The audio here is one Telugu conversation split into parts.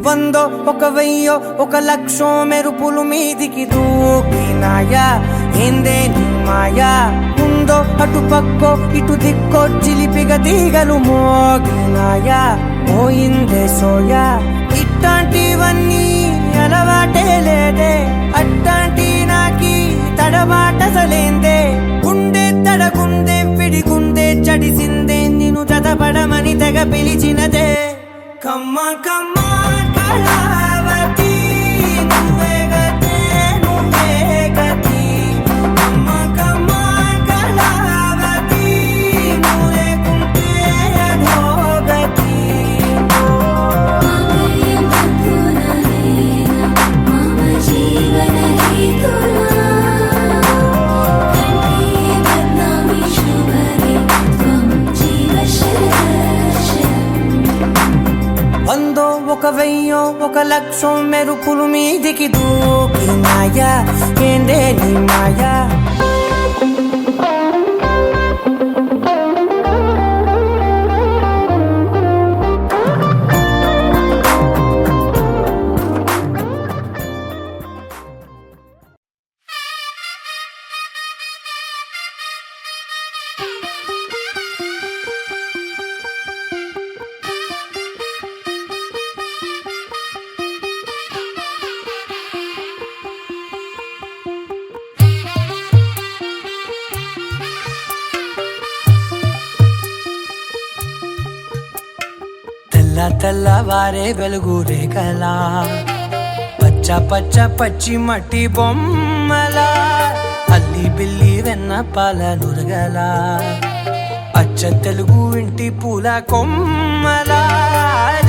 వందో ఒక వెయ్యో ఒక లక్షో మెరుపులు మీదికి దూకినాయా ఏందే నీ మాయా ఉందో అటు పక్కో ఇటు దిక్కో చిలిపిగ తీగలు మోగినాయా పోయిందే సోయా ఇట్లాంటివన్నీ అలవాటే లేదే అట్లాంటి నాకి తడబాటసలేందే గుండె తడగుందే విడిగుందే చడిసిందే నిన్ను చదపడమని తెగ పిలిచినదే కమ్మ కమ్మ కళావతి నువ్వే గతే నువ్వే గతి కమ్మ కమ్మ కళావతి నువ్వే కుంటే అధోగతి వందో ఒక వెయ్యో ఒక లక్షో మెరుపులు మీదికి దూకినాయా ఏందే నీ మాయా తెల్లవారే వెలుగు రేఖలా పచ్చ పచ్చ పచ్చి మట్టి బొమ్మలా అల్లి బిల్లి వెన్న పాల నురగలా అచ్చ తెలుగు ఇంటి పూల కొమ్మలా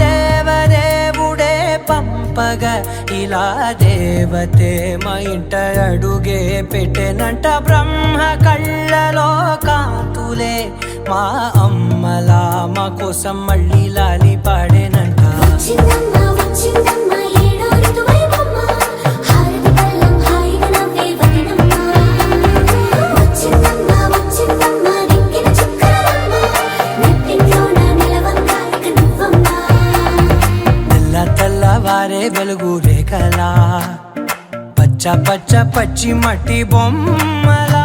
దేవదేవుడే పంపగా ఇలా దేవతే మా ఇంట అడుగే పెట్టెనంట బ్రహ్మ కళ్ళలో కాంతులే మా అమ్మలా మా కోసం మళ్ళీ లాలి పాడేనంట తెల్లవారే వెలుగు రేఖలా పచ్చ పచ్చ పచ్చి మట్టి బొమ్మలా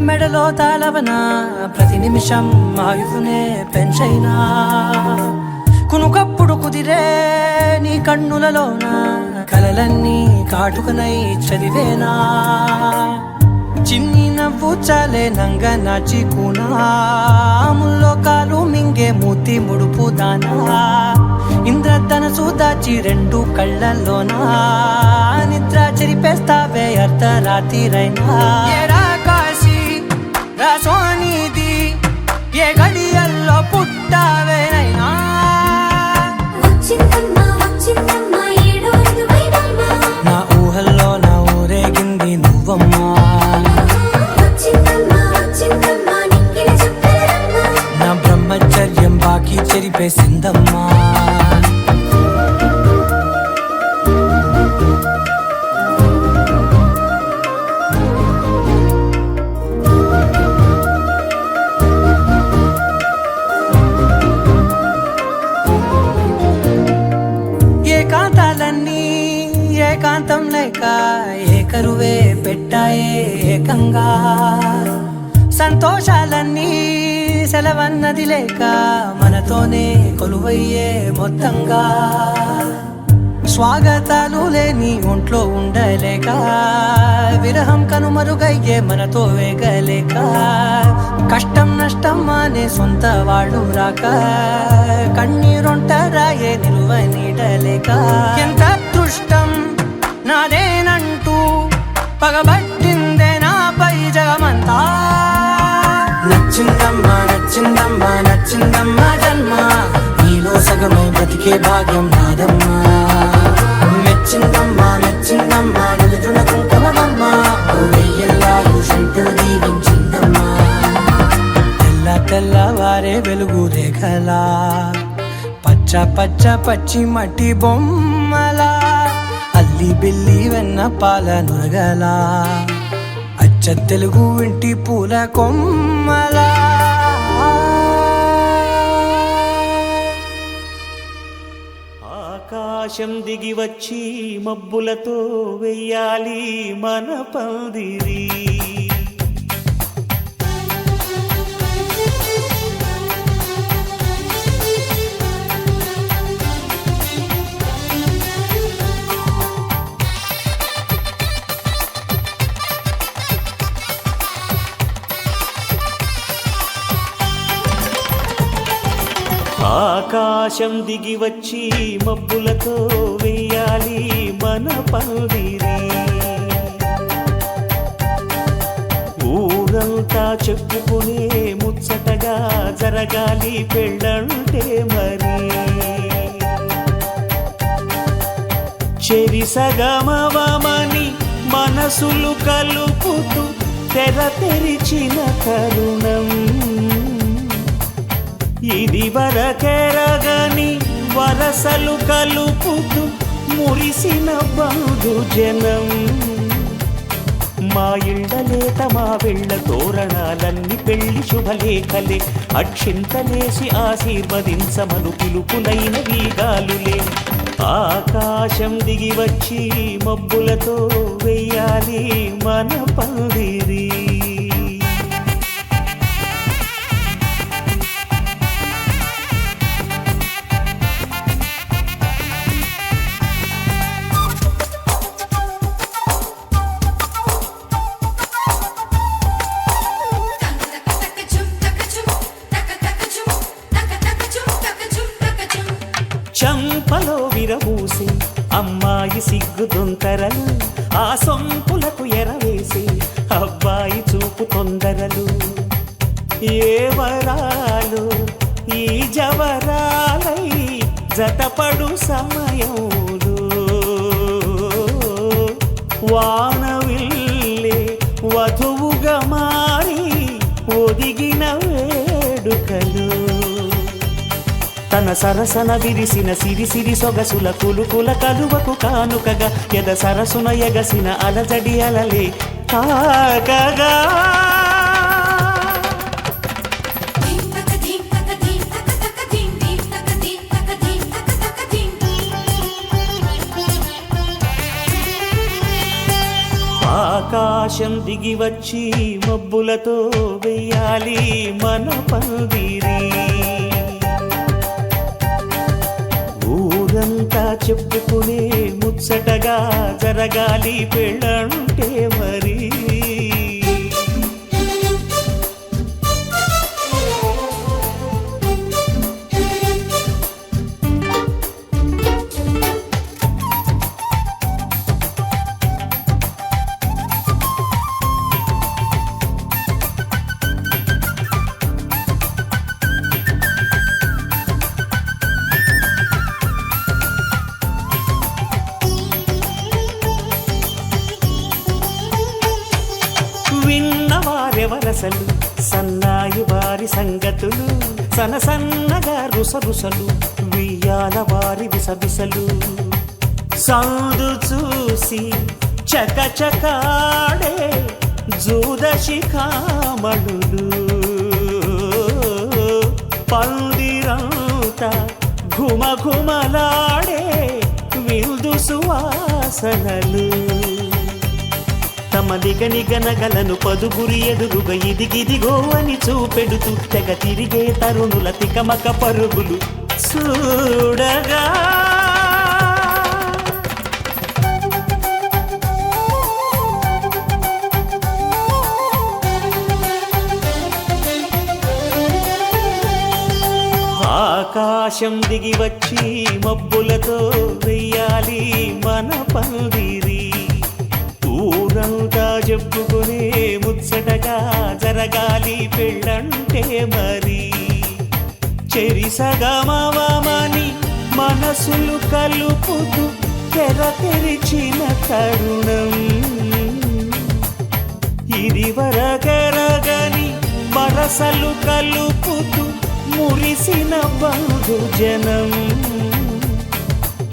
మెడలో తాళవన ప్రతి నిమిషం ఆయుధునే పెంచైనా కునుకప్పుడు కుదిరే నీ కన్నులలోన కలలన్నీ కాటుకనై చదివేనా చిన్ని నవ్వు చాలే నంగ నాచి కూనాముల్లో కాలు మింగే మూతి ముడుపు దానా ఇంద్రధనసు దాచి రెండు కళ్ళల్లోనా నిద్ర చెరిపేస్తావే అర్ధరాత్రిరైనా రాసోనిది ఏ గడియల్లో పుట్టావేనైనా నా ఊహల్లో నా ఊరేగింది నువ్వమ్మా నా బ్రహ్మచర్యం బాకీ చెరిపేసిందమ్మా ఏకాంతం లేక ఏకరువే పెట్టాయే ఏకంగా సంతోషాలన్నీ సెలవన్నది లేక మనతోనే కొలువయ్యే మొత్తంగా స్వాగతాలు లేని ఒంట్లో ఉండలేక విరహం కనుమరుగయ్యే మనతో వేగలేక కష్టం నష్టం అనే సొంత వాళ్ళు రాక కన్నీరొంటరాయే నిలువ నీడలేక ఎంత అదృష్టం నాదేనంటూ పగబట్టిందే నాపై జగమంతా నచ్చిందమ్మా నచ్చిందమ్మా నచ్చిందమ్మా జన్మ నీలో సగమై బ్రతికే భాగ్యం నాదమ్మా మెచ్చిందమ్మా మెచ్చిందమ్మా నిలుతున్న కుంకుమమ్మా వెయ్యల్లాలు శంకరు దీవించిందమ్మా తెల్ల తెల్లవారే వెలుగు రేఖలా పచ్చ పచ్చ పచ్చి మట్టి బొమ్మలా అల్లి బిల్లి వెన్న పాల నురగలా అచ్చ తెలుగు ఇంటి పూల కొమ్మలా ఆకాశం దిగి వచ్చి మబ్బులతో వెయ్యాలి మన పందిరి ఆకాశం దిగి వచ్చి మబ్బులతో వెయ్యాలి మన పందిరి ఊరంతా చెప్పుకునే ముచ్చటగా జరగాలి పెళ్ళంటే మరి చెరిసగమవమని మనసులు కలుపుతూ తెర తెరిచిన తరుణం ఇది వరకెరగని వరసలు కలుపుతూ మురిసిన బంధు జనం మా ఇళ్ళలేత మా వెళ్ళ తోరణాలన్నీ పెళ్లి శుభలేఖలే అక్షింతలేసి ఆశీర్వదించమను పిలుపులైన వీగాలులే ఆకాశం దిగి వచ్చి మబ్బులతో వెయ్యాలి మన పందిరి చంపలో విరబూసి అమ్మాయి సిగ్గు దొంతరలు ఆ సొంపులకు ఎరవేసి అబ్బాయి చూపు తొందరలు ఏ వరాలు ఈ జవరాలై జతపడు సమయంలో వానవిల్లే వధువుగా మారి ఒదిగిన వేడుకలు తన సరసన విరిసిన సిరిసిరి సొగసుల కులుకుల కలువకు కానుకగా ఎద సరసున ఎగసిన అలజడి అలలే కాకగా ఆకాశం దిగి వచ్చి మబ్బులతో వెయ్యాలి మన పందిరి ఊరంతా చెప్పుకునే ముచ్చటగా జరగాలి పెళ్ళంటే మరి విన్నవారెవరసలు సన్నాయి వారి సంగతులు సనసన్నగా రుసరుసలు వియ్యాల వారి విసవిసలు సౌదు చూసి చకచకాడే జూదశిఖామణులు పందిరంతా ఘుమఘుమలాడే విందు సువాసనలు తమ నిగనిగనగలను పదుగురి ఎదురుగా ఇదిగిదిగో అని చూపెడుతూ తెగ తిరిగే తరుణుల తికమక పరుగులు చూడగా ఆకాశం దిగి వచ్చి మబ్బులతో వెయ్యాలి మన పందిరి ఊరంతా చెప్పుకునే ముచ్చటగా జరగాలి పెళ్ళంటే మరి చెరిసగమవమని మనసులు కలుపుతూ తెర తెరిచిన తరుణం ఇది వరకరగని వరసలు కలుపుతూ మురిసిన బంధుజనం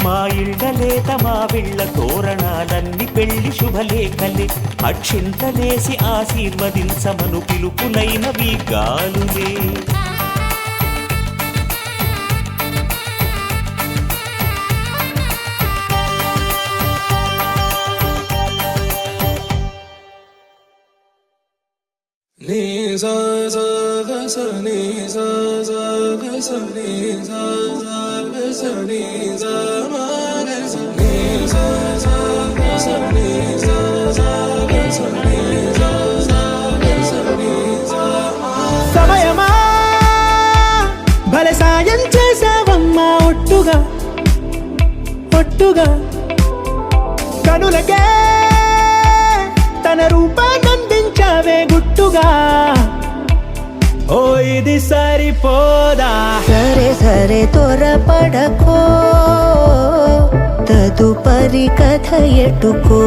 మా ఇళ్ళలేత మా విళ్ళ తోరణాలన్నీ పెళ్లి శుభలేఖలే అక్షింతలేసి ఆశీర్వదించమను పిలుపులైనవి గాలులే ni sa sa ga sa ni sa sa ga sa ni sa sa ga sa ni sa ma ga sa ni sa sa ga sa ni sa sa ga sa ni sa sa ga sa ni sa సమయమా భలే సాయం చేసావమ్మా ఒట్టుగా ఒట్టుగా కనులకే తన రూపాన్నందించావే గుట్టుగా ఓ ఇది సరిపోదా సరే సరే త్వరపడకో తదుపరి కథ ఎటుకో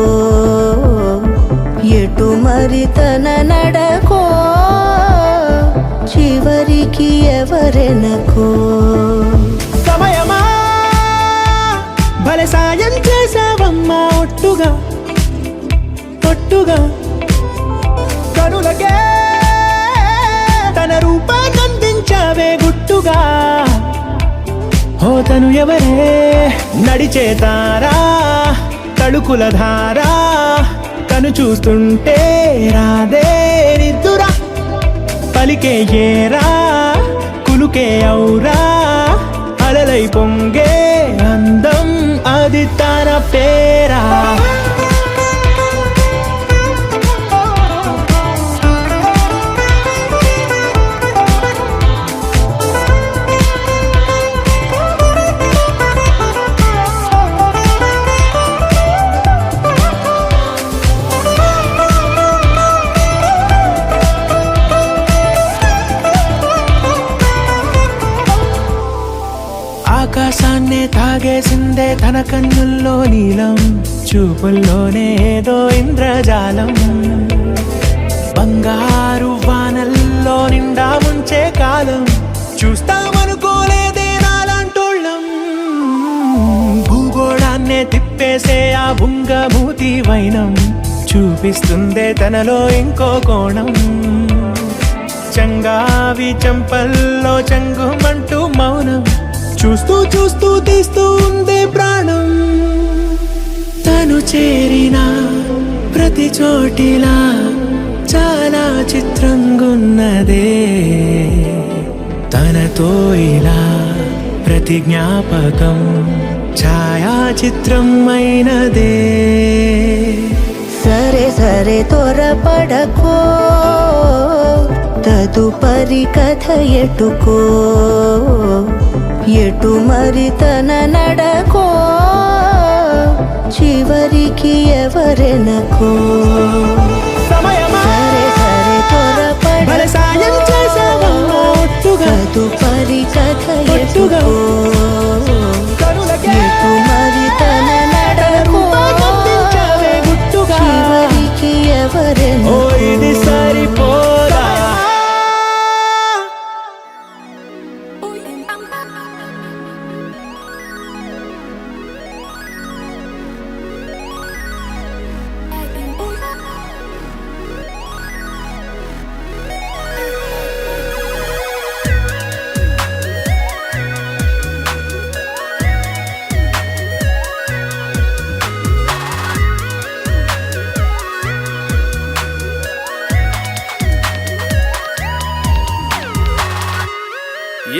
ఎటు మరి తన నడకో చివరికి ఎవరెనకో సమయమా భలే సాయం చేసావమ్మా ఒట్టుగా ఒట్టుగా కనులకే తన రూపాన్నందించావే గుట్టుగా ఓ తను ఎవరే నడిచే తారా తడుకుల ధారా తను చూస్తుంటే రాదే నిద్దురా పలికే ఏరా కులుకే ఔరా అలలై పొంగే అందం అది తన పేరా ఆకాశాన్నే తాగేసిందే తన కన్నుల్లో నీలం చూపుల్లోనే ఏదో ఇంద్రజాలం బంగారు వానల్లో నిండా ముంచే కాలం చూస్తామనుకోలేదే నాలాంటోళ్ళం భూగోళాన్నే తిప్పేసే ఆ బుంగమూతి వైనం చూపిస్తుందే తనలో ఇంకో కోణం చంగావి చంపల్లో చంగుమంటూ మౌనం చూస్తూ చూస్తూ తీస్తూ ఉందే ప్రాణం తను చేరిన ప్రతి చోటిలా చాలా చిత్రంగున్నదే తనతో ఇలా ప్రతి జ్ఞాపకం ఛాయాచిత్రం అయినదే సరే సరే త్వరపడకో తదుపరి కథ ఎటుకో ఎటు మరి తన నడకో చివరికి ఎవరెనకో సమయమా సరే సరే భలే సాయం చేసావమ్మా ఒట్టుగా తదుపరి కథ ఒట్టుగా ఎటుకో కనులకే ఎటు మరి తన నడకో రూపాన్నందించావే గుట్టుగా చివరికి ఓ ఎవరెనకో ఇది సరిపోదా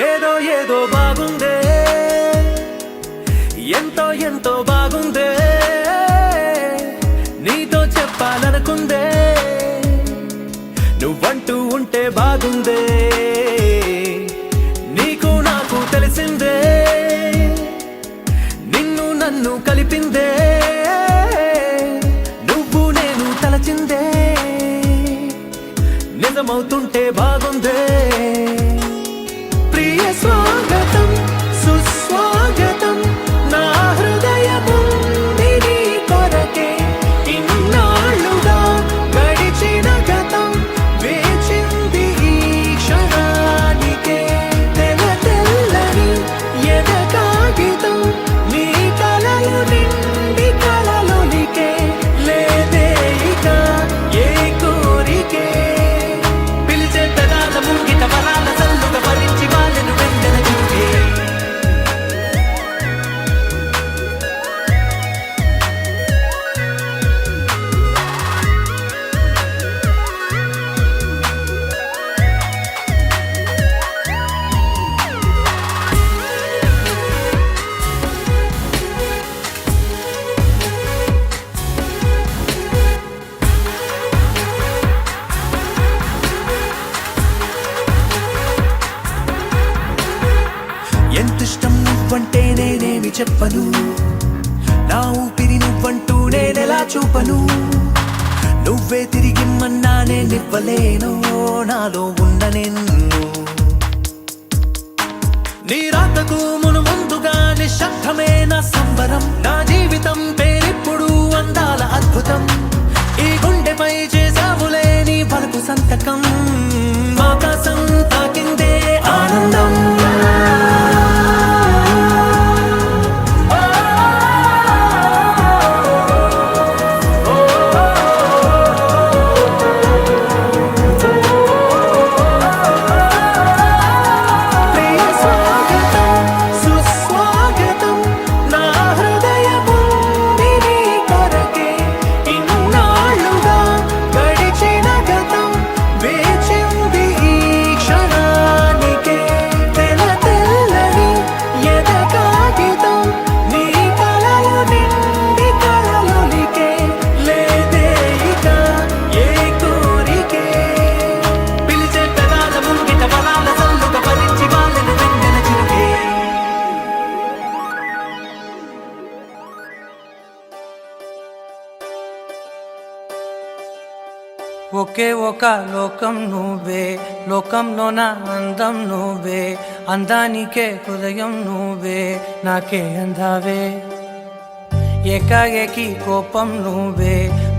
ఏదో ఏదో బాగుందే, ఎంతో ఎంతో బాగుందే, నీతో చెప్పాలనుకుందే, నువ్వంటూ ఉంటే బాగుందే, నీకు నాకు తెలిసిందే, నిన్ను నన్ను కలిపిందే, నువ్వు నేను తలచిందే, నిజమవుతుంటే బాగుందే. ప్రియ స్వాగతం సుస్వాగతం నా హృదయము నీ కొరకే, ఇన్నాళ్ళుగా గడిచిన గతం వేచింది ఈ క్షణానికే, తెల్ల తెల్లని ఎద కాగితం నీ కలలు నిండి కలలొలికే, లేదే ఇక ఏ కోరికే, పిలిచే పెదాల ముంగిట వరాల సల్లుగా భరించి వాళ్ళను వెంటన చూపే. ఎంతిష్టం నువ్వంటే నేనేమి చెప్పను, నా ఊపిరి నువ్వంటూ నేనెలా చూపను, నువ్వే తిరిగిమ్మన్నా నేనివ్వలేను నాలో ఉన్న నిన్ను, నీ రాతకు మును ముందుగా నిశ్శబ్దమే నా సంబరం, నా జీవితం పేరిప్పుడు అందాల అద్భుతం, ఈ గుండెపై చేసావులే నీ పలుకు సంతకం, ఆకాశం తాకిందే ఆనందం. ప్రియ స్వాగతం సుస్వాగతం నా హృదయము నీ కొరకే, ఇన్నాళ్ళుగా గడిచిన గతం వేచింది ఈ క్షణానికే, తెల్ల తెల్లని ఎద కాగితం నీ కలలు నిండి కలలొలికే, లేదే ఇక ఏ కోరికే, పిలిచే పెదాల ముంగిట వరాల సల్లుగా భరించి వాళ్ళను వెంటన చూపే. ఒకే ఒక లోకం నువ్వే, లోకంలో నా అందం నువ్వే, అందానికే హృదయం నువ్వే, నాకే అందావే, ఏకాఏకి కోపం నువ్వే,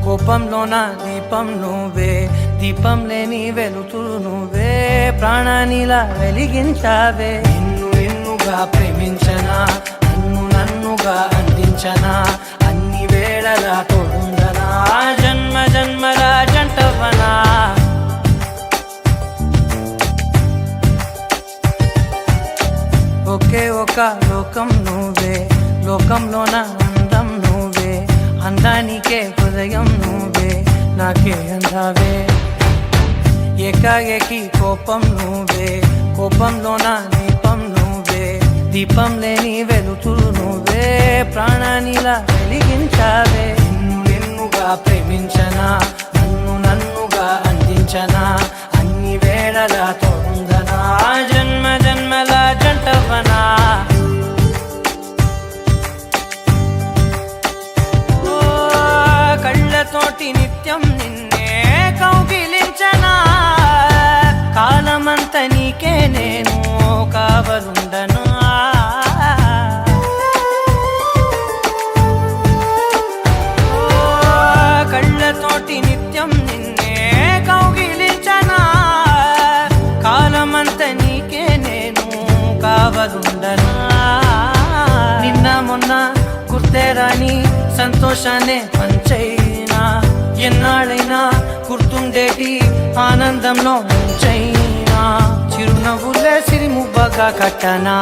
కోపంలో నా దీపం నువ్వే, దీపం లేని వెలుతురు నువ్వే, ప్రాణానిలా వెలిగించావే, నిన్ను నిన్నుగా ప్రేమించనా, నన్ను నన్నుగా అందించనా, అన్ని వేళలా తోడుందనా, జన్మ జన్మల జంటవనా. ఒకే ఒక లోకం నువ్వే, లోకంలో నా అందం నువ్వే, అందానికే హృదయం నువ్వే, నాకే అందావే, ఏకాఏకి కోపం నువ్వే, కోపంలో నా దీపం నువ్వే, దీపం లేని వెలుతురు నువ్వే, ప్రాణానిలా వెలిగించావే, నిన్ను నిన్నుగా ప్రేమించనా, నన్ను నన్నుగా అందించనా, అన్ని వేళలా తోడుందనా, జన్మ జన్మల జంటవనా. ఓ కళ్ళతోటి నిత్యం నిన్నే కౌగిలించనా, కాలమంత నీకే నేను కావలుండను, కళ్ళతోటి నిత్యం నిన్నే కౌగిలించనా, కాలమంత నీకే నేను కావలుండనా, నిన్న మొన్న గుర్తే రాని సంతోషాన్ని పంచైనా, ఎన్నాళ్ళైనా గుర్తుండేటి ఆనందంలో ముంచైనా, చిరునవ్వులే సిరిమువ్వగా కట్టనా.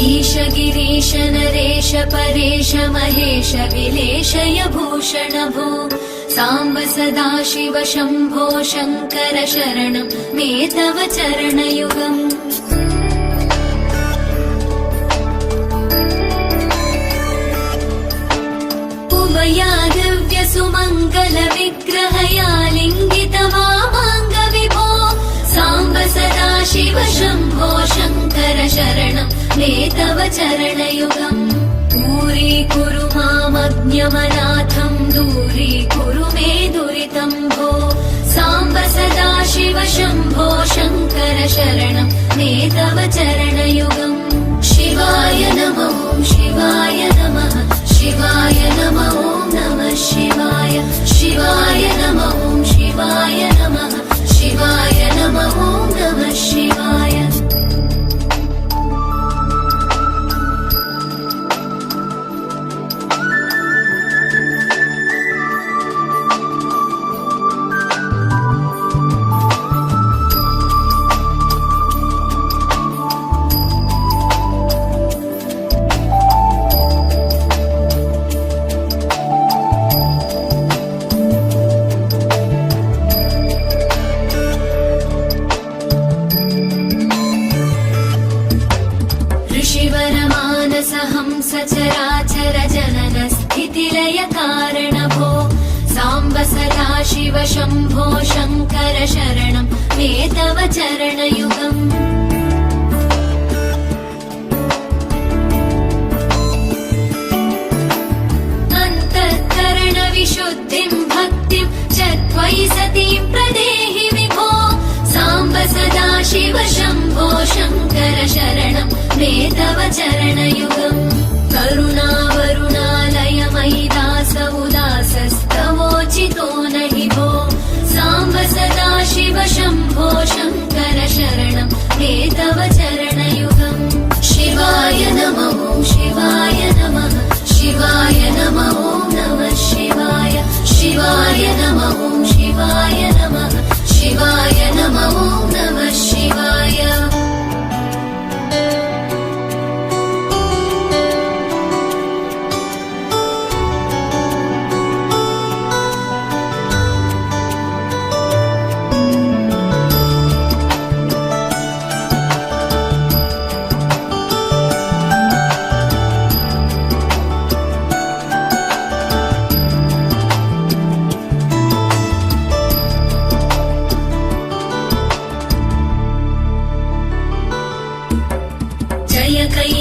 ईश गिरीश नरेश परेश महेश विलेशय भूषण भो साम्ब सदाशिव शम्भो शङ्कर शरणं मे तव चरणयुगम् उमया दिव्य सुमङ्गल विग्रहया लिङ्गित वामाङ्ग विभो साम्ब सदाशिव शम्भो शङ्कर शरणं मे तव चरणयुगम् दूरीकुरु मामज्ञमनाथं दूरीकुरु मे दुरितं भो साम्ब सदाशिव शम्भो शङ्कर शरणं मे तव चरणयुगम् शिवाय नमः शिवाय नमः शिवाय नमः नमः शिवाय शिवाय नमः शिवाय नमः शिवाय नमः नमः शिवाय सचराचर जनन स्थितिलय कारण भो साम्ब सदाशिव शम्भो शङ्कर शरणं मे तव चरणयुगम् अन्तःकरण विशुद्धिं भक्तिं च त्वयि सतीं प्रदेहि विभो साम्ब सदाशिव शम्भो शङ्कर शरणं मे तव चरणयुगम् करुणावरुणालय मयि दास उदासस्तवोचितो नहि भो साम्ब सदाशिव शम्भो शङ्कर शरणं मे तव चरणयुगम् शिवाय नमः शिवाय नमः शिवाय नमः नमः शिवाय शिवाय नमः शिवाय नमः शिवाय नमः नमः शिवाय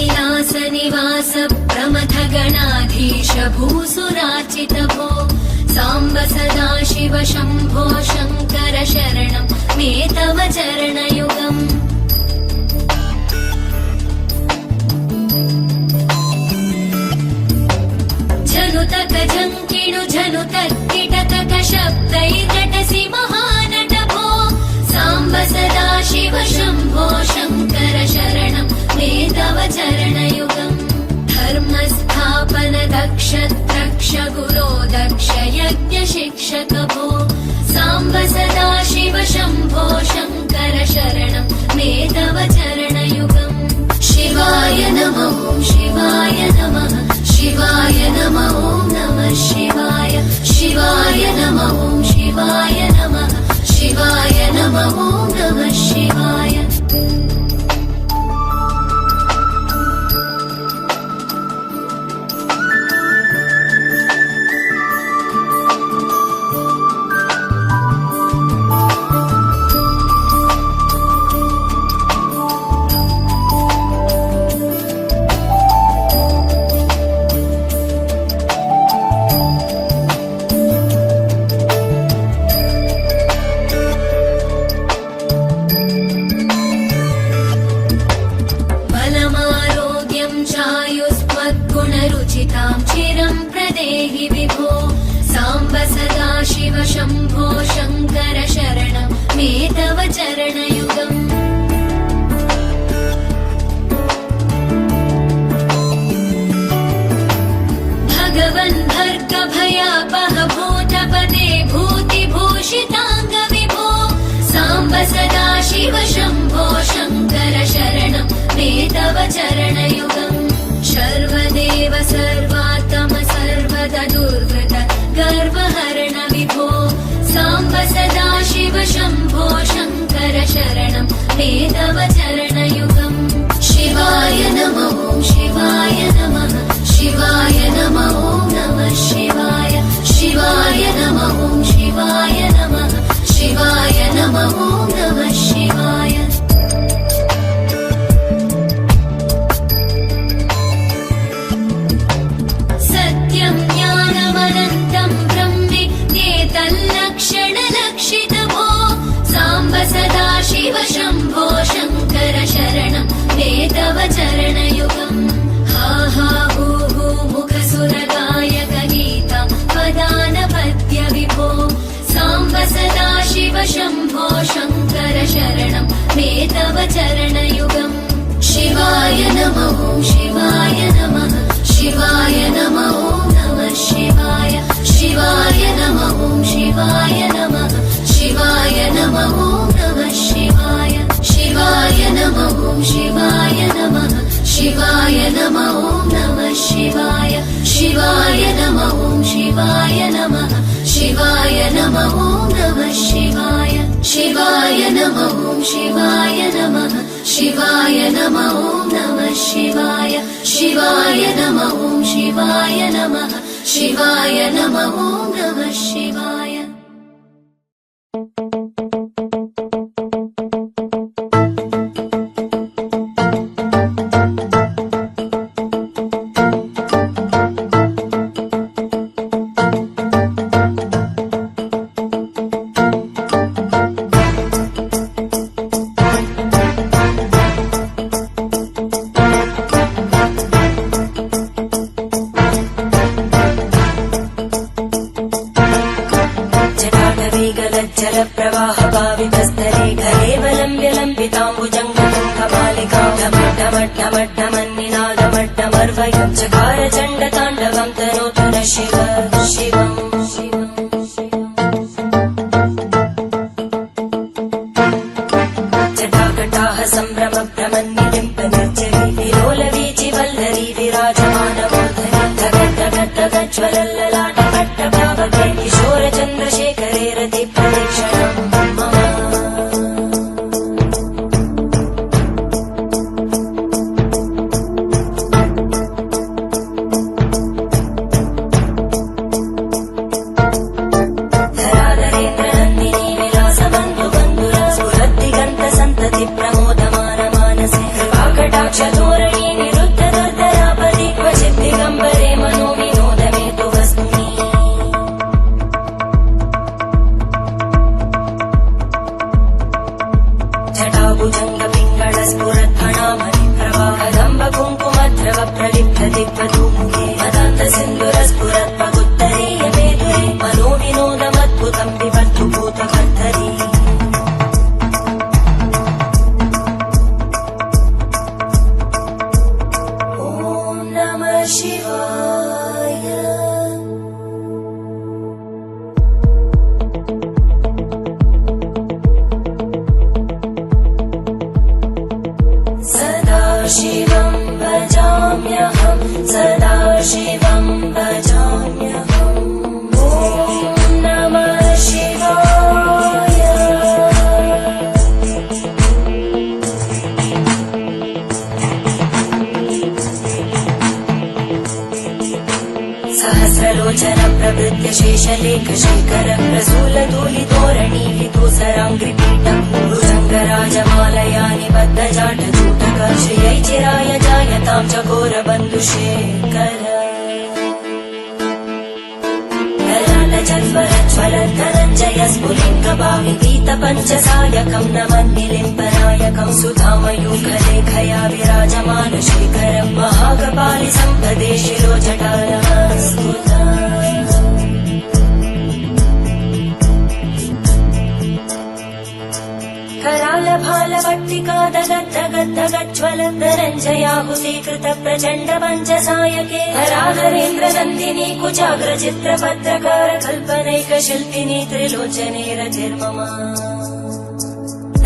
कैलासनिवास प्रमथ गणाधीश भूसुराचित भो साम्ब सदाशिव शम्भो शङ्कर शरणं मे तव चरणयुगम् झनुतक झङ्किणु झनुतक्किटतक शब्दैर्नटसि महानट भो साम्ब सदाशिव शम्भो शङ्कर शरणं मे तव चरणयुगम् धर्मस्थापन दक्ष द्रक्ष गुरो दक्ष यज्ञ शिक्षक भो साम्ब सदाशिव शम्भो शङ्कर शरणं मे तव चरणयुगम् शिवाय नमः शिवाय नमः शिवाय नमः नमः शिवाय शिवाय नमः शिवाय नमः शिवाय नमः नमः शिवाय शिव शम्भो शङ्कर शरणं मे तव चरणयुगम् सर्वदेव सर्वात्म सर्वदा दुर्वृत गर्वहरण विभो साम्ब सदा शिव शम्भो शङ्कर शरणं मे तव चरणयुगम् शिवाय नमः ॐ शिवाय नमः शिवाय नमः ॐ नमः शिवाय शिवाय नमः ॐ शिवाय नमः शिवाय नमः ॐ नमः शिवाय सत्यं ज्ञानमनन्तं ब्रह्मेत्येतल्लक्षणलक्षितभो साम्ब सदा शिव शम्भो शङ्कर शरणं मे तव चरणयुगम् हा हा हू हू मुखसुरगायक गीतं वदानपद्य विभो साम्ब सदा शिव शम्भो शङ्कर शरणं मे तव चरणयुगम् शिवाय नमः ॐ शिवाय नमः शिवाय नमः ॐ नमः शिवाय शिवाय नमः ॐ शिवाय नमः शिवाय नमः ॐ नमः शिवाय शिवाय नमः ॐ शिवाय नमः शिवाय नमः ॐ नमः शिवाय शिवाय नमः ॐ शिवाय नमः शिवाय नमः ॐ नमः शिवाय शिवाय नमः ॐ शिवाय नमः शिवाय नमः ॐ नमः शिवाय शिवाय नमः ॐ शिवाय नमः शिवाय नमः ॐ नमः शिवाय जलप्रवाहभावितस्तरे घलेवलम्ब्यलम्बिताम्बुजङ्गमन्निनादमट्टमट्टमर्वयं चकार चण्डताण्डवं तनोतु नः शिव शिवम् जटाकटाः सम्भ्रमभ्रमन्निलिम्प निर्जरी विलोलवीचि वल्लरी विराजमानमूर्धनि धगज्ज्वलल्ललाटपट्टभावके किशोरचन्द्रशेखरे रति प्रदक्षिणम् धराधरेन्द्रनन्दिनी विलासबन्धुबन्धुरा स्फुरद्दिगन्तसन्तति प्रमोदमानमानसे कृपाकटाक्षधोरणी निरुद्धदुर्धरापदि क्वचिद्दिगम्बरे मनो विनोदमेतु वस्तुनि जटाभुजङ्गपिङ्गळस्फुरद्भणामणि प्रवाहदम्ब कुङ्कुमद्रव प्रलिप्तदिग्वधूमुखे मदान्तसिन्दुरस्फुरत्पगुत्तरीय मेधुरे मनो विनोदमद्भुतं विबद्धु भूतकर्तरी ॐ नमः शिवाय सदा शिवं भजाम्यहं सदा शिवं भजाम्यहम् ॐ नमः शिवाय सहस्रलोचन प्रवृत्य शेषलेखशेखर प्रसूलधूलितोरणी विदूसराङ्घ्रिपीठम् भुजङ्गराजमालया निबद्धजाटजूटक श्रियै चिराय जायतां चकोरबन्धुशेखर ललाटज्वलज्वलद्धनञ्जय स्फुलिङ्गभाविगीतपञ्चसायकं नमन्निलिम्बनायकं सुधामयूखलेखया विराजमान शेखरं महाकपालि सम्पदे शिरोजटानमस्तुता करालभालभट्टिका दगद्धगद्धगज्ज्वलद्धनञ्जयाहुतीकृत प्रचण्ड पञ्चसायके हराधरेन्द्रनन्दिनी कुचाग्रचित्रपत्रकार कल्पनैकशिल्पिनी त्रिलोचने रतिर्मम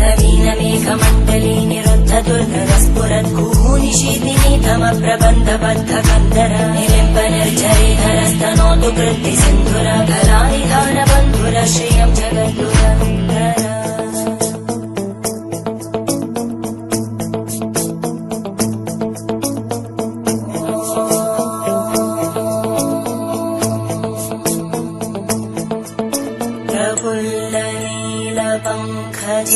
नवीनमेघमण्डली निरुद्धदुर्गस्फुरद्गुः निशीतिनीतमप्रबन्धबद्धकन्दर निलिम्बनिर्झरिधरस्तनोतु कृत्तिसिन्धुर कलानिधानबन्धुर श्रियं जगद्गुरन्दर प्रफुल्लनीलपङ्कज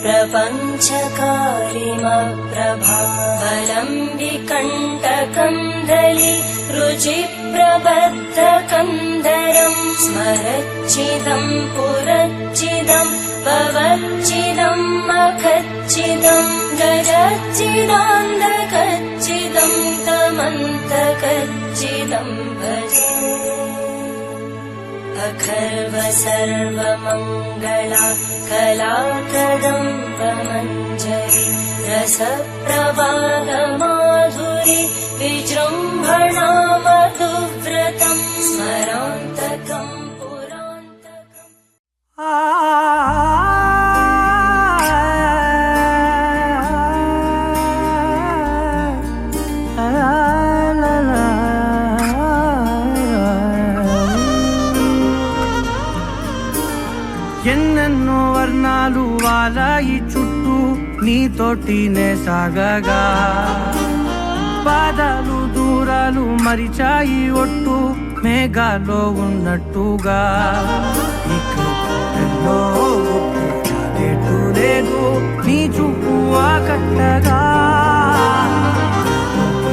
प्रपञ्चकारिमप्रभावलम्बिकण्टकन्दलि रुचिप्रबद्धकन्दरम् स्मरच्चिदम् पुरच्चिदम् पवच्चिदम् मखच्चिदम् गजच्चिदान्धकच्चिदम् तमन्तकच्चिदम् भजे अखर्व सर्वमङ्गला कलाकदम्बमञ्जरी रसप्रवाहमाधुरी विजृम्भणा मधुव्रतम् स्मरान्तकम् पुरान्तकम् ఎన్నెన్నో వర్ణాలు వాలాయి చుట్టూ నీతోటినే సాగగా పాదాలు దూరాలు మరిచాయి ఒట్టు మేఘాలో ఉన్నట్టుగా ఇక ఎన్నో లేటు లేదు నీ చూపు ఆకట్టగా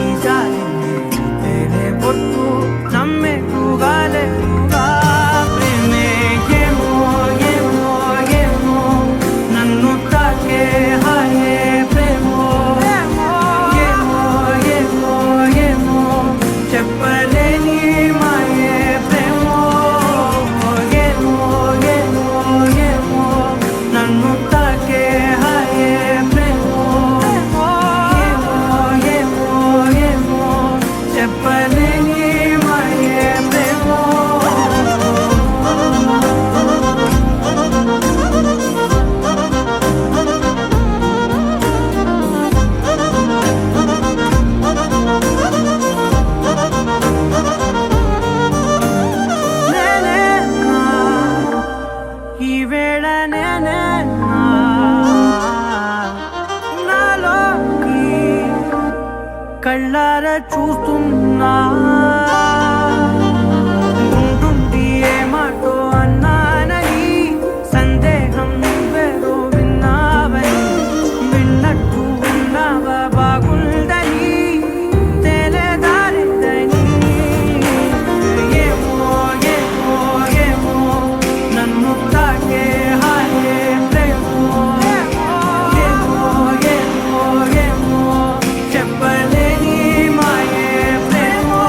ఈ జాలిని చూస్తేనే పొట్టు నమ్మేట్టుగా లేటుగా ప్రేమే ఏమో ఏమో ఏమో నన్ను తాకే హాయే ప్రేమో ఏమో ఏమో ఏమో చెప్పలేని మాయే ప్రేమో ఏమో ఏమో ఏమో నన్ను తాకే హాయే ప్రేమో ఏమో ఏమో ఏమో చెప్పలేని మాయే ప్రేమో ఈ వేళ నేనే నాలోకి కళ్ళారా చూస్తున్నా ఉంటుండి ఏ మాటో అన్నానని సందేహం నువ్వేదో విన్నావని విన్నట్టు ఉన్నావా బాగుందని తెలియదారిద్దని ఏమో ఏమో ఏమో నన్ను తాకే హాయే ప్రేమో ఏమో ఏమో ఏమో చెప్పలేని మాయే ప్రేమో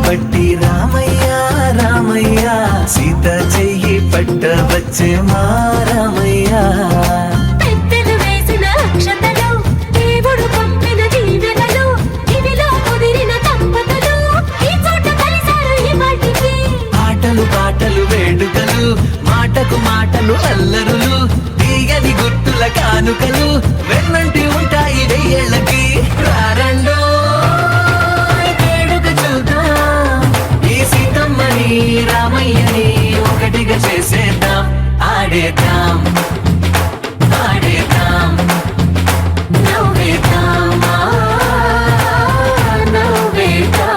పట్టి రామయ్య రామయ్య సీత చెయ్యి పట్టవచ్చే మా రామయ్య పెద్దలు వేసిన అక్షతలు దేవుడు పంపిన దీవెనలు ఇవిలో కుదిరిన దంపతులు ఈ చోట కలిశారు ఈ వాటికి ఆటలు పాటలు వేడుకలు మాటకు మాటలు అల్లరులు తీయని గుర్తుల కానుకలు వెన్నంటి ఉంటాయి వెయ్యేళ్ళకి రారండో వేడుక చూద్దాం ఈ సీతమ్మని రామయ్యని ఒకటిగా చేసేద్దాం ఆడేద్దాం ఆడేద్దాం నవ్వేద్దాం నవ్వేద్దాం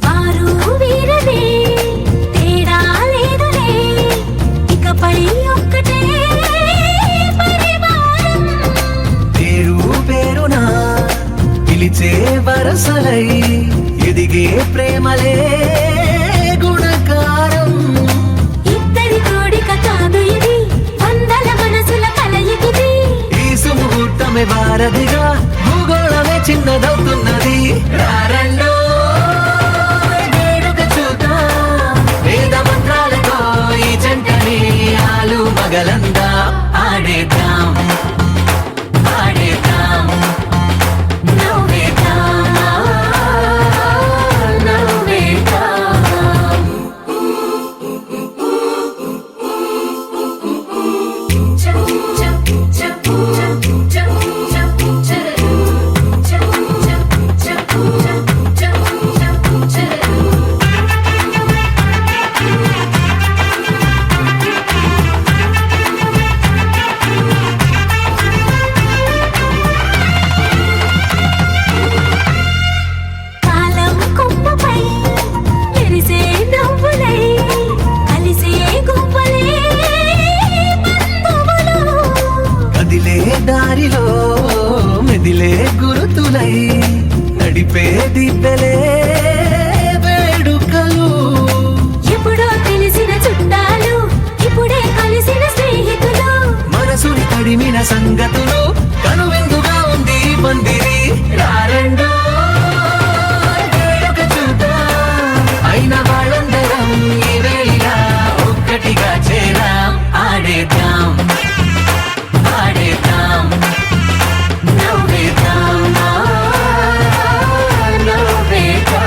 వారు వీరనే తేడా లేదులే ఇకపై ఒక్కటే పరివారం పేరు పేరునా పిలిచే వరసలై ఎదిగే ప్రేమలే గుణకారం ఇద్దరి కోడిక కాదు ఇది వందల మనసుల కలయికిది ఈ సుముహూర్తమే వారధిగా భూగోళమే చిన్నదవుతున్నది రారండో వేడుక చూద్దాం వేద మంత్రాలతో ఈ జంటని ఆలు మగలందా ఆడేద్దాం ఆడేద్దాం నవ్వేద్దాం నవ్వేద్దాం కాలం కొమ్మపై మెరిసే నవ్వులై కలిసే గుంపలే బంధువులు కదిలే దారిలో మెదిలే గురుతులై నడిపే దిబ్బెలే వేడుకలు ఎప్పుడో తెలిసిన చుట్టాలు ఇప్పుడే కలిసిన స్నేహితులు మనసుని తడిమిన సంగతులు కనువిందుగా ఉంది ఈ పందిరి రారండో వేడుక చూద్దాం అయిన వాళ్ళందరం ఈ వేళ ఒక్కటిగా చేరాం ఆడేద్దాం ఆడేద్దాం నవ్వేద్దాం నవ్వేద్దాం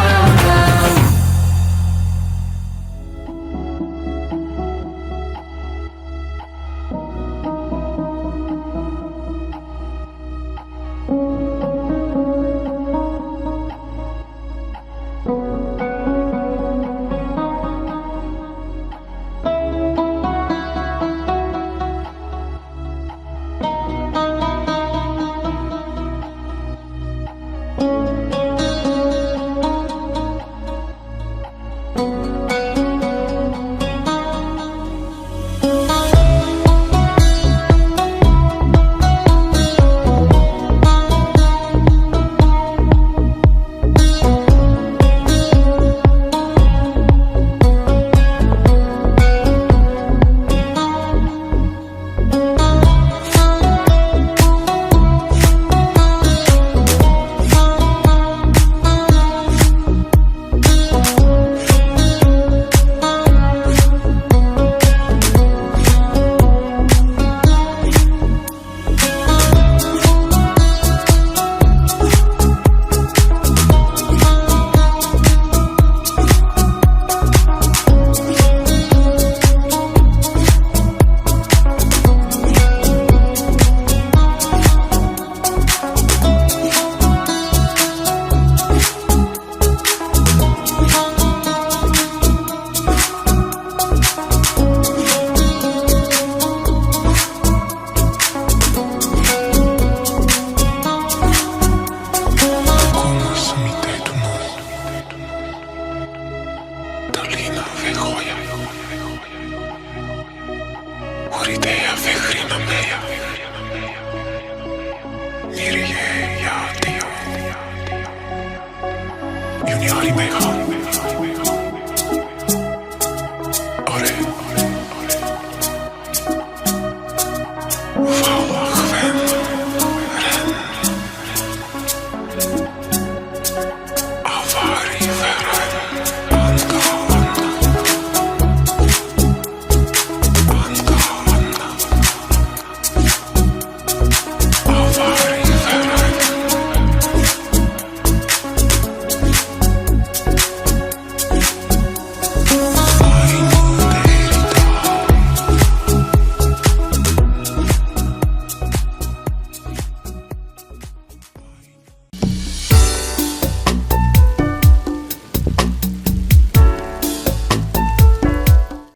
idée avec rien à meilleur. Miriye ya diyor. Dünyayı meyha.